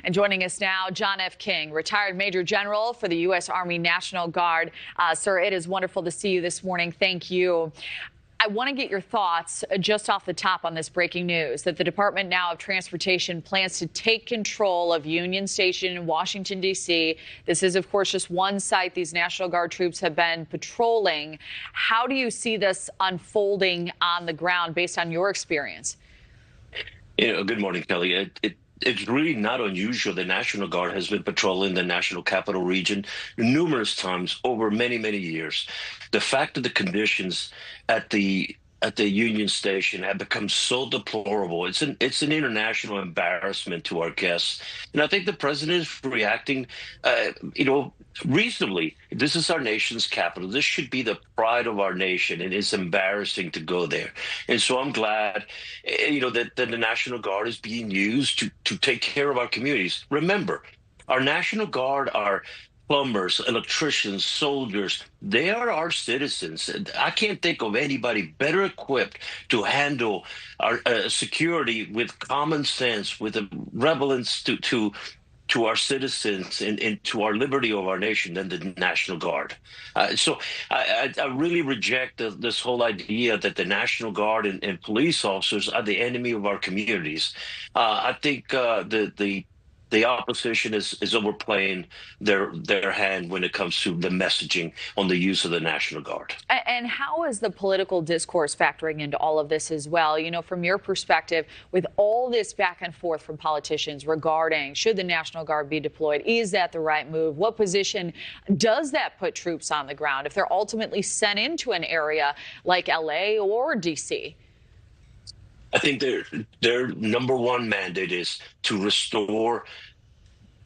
And joining us now, John F. King, retired Major General for the U.S. Army National Guard. Sir, it is wonderful to see you this morning. Thank you. I want to get your thoughts just off the top on this breaking news that the Department now of Transportation plans to take control of Union Station in Washington, D.C. This is, of course, just one site these National Guard troops have been patrolling. How do you see this unfolding on the ground based on your experience? Good morning, Kelly. It's really not unusual. The National Guard has been patrolling the National Capital Region numerous times over many, many years. The fact that the conditions at the Union Station have become so deplorable. It's an international embarrassment to our guests, and I think the president is reacting, reasonably. This is our nation's capital. This should be the pride of our nation, and it's embarrassing to go there. And so I'm glad, that the National Guard is being used to take care of our communities. Remember, our National Guard are plumbers, electricians, soldiers. They are our citizens. I can't think of anybody better equipped to handle our security with common sense, with a relevance to our citizens and to our liberty of our nation than the National Guard. So I really reject this whole idea that the National Guard and police officers are the enemy of our communities. I think the opposition is overplaying their hand when it comes to the messaging on the use of the National Guard. And how is the political discourse factoring into all of this as well? From your perspective, with all this back and forth from politicians regarding should the National Guard be deployed, is that the right move? What position does that put troops on the ground if they're ultimately sent into an area like L.A. or D.C.? I think their number one mandate is to restore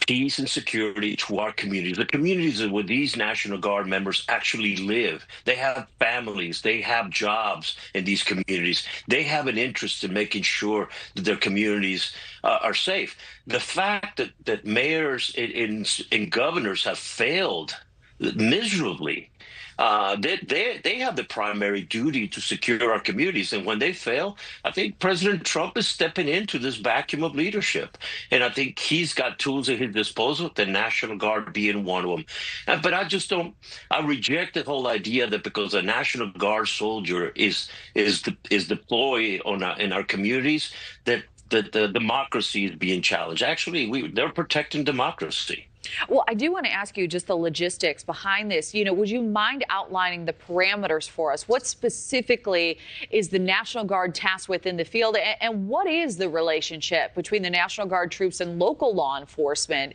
peace and security to our communities, the communities where these National Guard members actually live. They have families, they have jobs in these communities. They have an interest in making sure that their communities are safe. The fact that mayors and governors have failed miserably. They have the primary duty to secure our communities. And when they fail, I think President Trump is stepping into this vacuum of leadership. And I think he's got tools at his disposal, the National Guard being one of them. But I reject the whole idea that because a National Guard soldier is deployed in our communities, that the democracy is being challenged. Actually, they're protecting democracy. Well, I do want to ask you just the logistics behind this. Would you mind outlining the parameters for us? What specifically is the National Guard tasked with in the field? And what is the relationship between the National Guard troops and local law enforcement?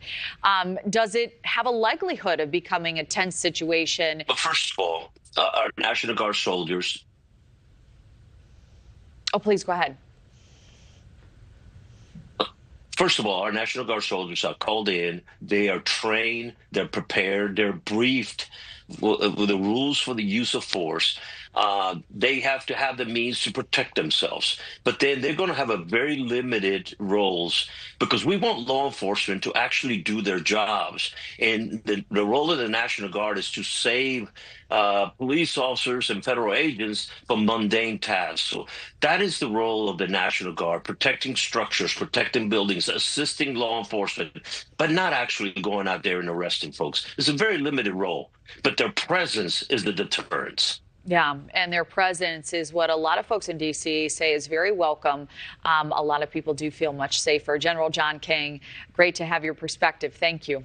Does it have a likelihood of becoming a tense situation? But first of all, our National Guard soldiers. Oh, please go ahead. First of all, our National Guard soldiers are called in. They are trained. They're prepared. They're briefed with the rules for the use of force. They have to have the means to protect themselves. But then they're going to have a very limited roles because we want law enforcement to actually do their jobs. And the role of the National Guard is to save police officers and federal agents from mundane tasks. So that is the role of the National Guard, protecting structures, protecting buildings, assisting law enforcement, but not actually going out there and arresting folks. It's a very limited role, but their presence is the deterrence. Yeah, and their presence is what a lot of folks in D.C. say is very welcome. A lot of people do feel much safer. General John King, great to have your perspective. Thank you.